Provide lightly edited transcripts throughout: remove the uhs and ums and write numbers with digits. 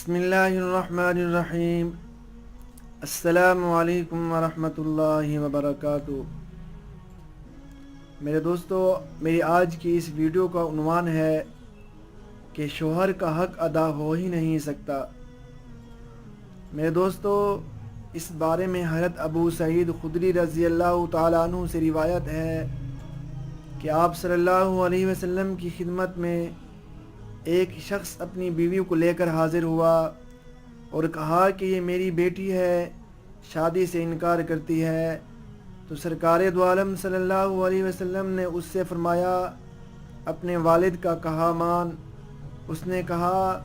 بسم اللہ الرحمن الرحیم۔ السلام علیکم ورحمۃ اللہ وبرکاتہ۔ میرے دوستو، میری آج کی اس ویڈیو کا عنوان ہے کہ شوہر کا حق ادا ہو ہی نہیں سکتا۔ میرے دوستو، اس بارے میں حضرت ابو سعید خدری رضی اللہ تعالیٰ عنہ سے روایت ہے کہ آپ صلی اللہ علیہ وسلم کی خدمت میں ایک شخص اپنی بیوی کو لے کر حاضر ہوا اور کہا کہ یہ میری بیٹی ہے، شادی سے انکار کرتی ہے۔ تو سرکار دو عالم صلی اللہ علیہ وسلم نے اس سے فرمایا، اپنے والد کا کہا مان۔ اس نے کہا،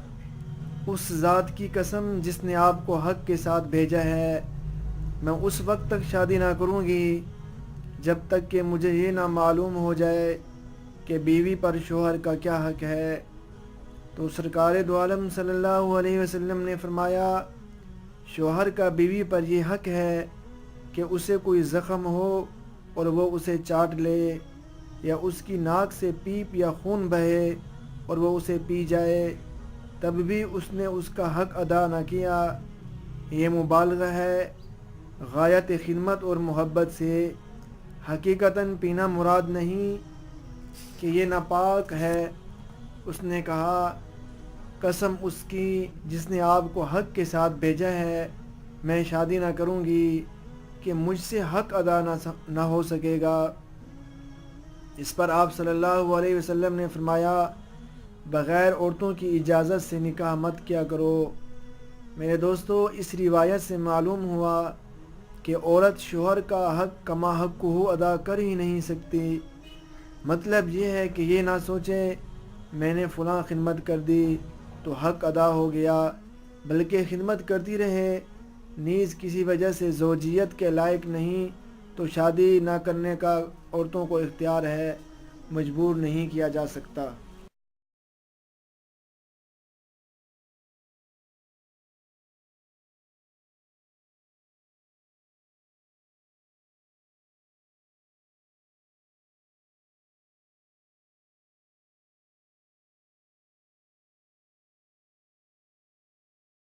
اس ذات کی قسم جس نے آپ کو حق کے ساتھ بھیجا ہے، میں اس وقت تک شادی نہ کروں گی جب تک کہ مجھے یہ نہ معلوم ہو جائے کہ بیوی پر شوہر کا کیا حق ہے۔ تو سرکار دو عالم صلی اللہ علیہ وسلم نے فرمایا، شوہر کا بیوی پر یہ حق ہے کہ اسے کوئی زخم ہو اور وہ اسے چاٹ لے، یا اس کی ناک سے پیپ یا خون بہے اور وہ اسے پی جائے، تب بھی اس نے اس کا حق ادا نہ کیا۔ یہ مبالغہ ہے غایت خدمت اور محبت سے۔ حقیقتاً پینا مراد نہیں کہ یہ ناپاک ہے۔ اس نے کہا، قسم اس کی جس نے آپ کو حق کے ساتھ بھیجا ہے، میں شادی نہ کروں گی کہ مجھ سے حق ادا نہ ہو سکے گا۔ اس پر آپ صلی اللہ علیہ وسلم نے فرمایا، بغیر عورتوں کی اجازت سے نکاح مت کیا کرو۔ میرے دوستو، اس روایت سے معلوم ہوا کہ عورت شوہر کا حق کما حق کو ادا کر ہی نہیں سکتی۔ مطلب یہ ہے کہ یہ نہ سوچے میں نے فلاں خدمت کر دی تو حق ادا ہو گیا، بلکہ خدمت کرتی رہے۔ نیز کسی وجہ سے زوجیت کے لائق نہیں تو شادی نہ کرنے کا عورتوں کو اختیار ہے، مجبور نہیں کیا جا سکتا۔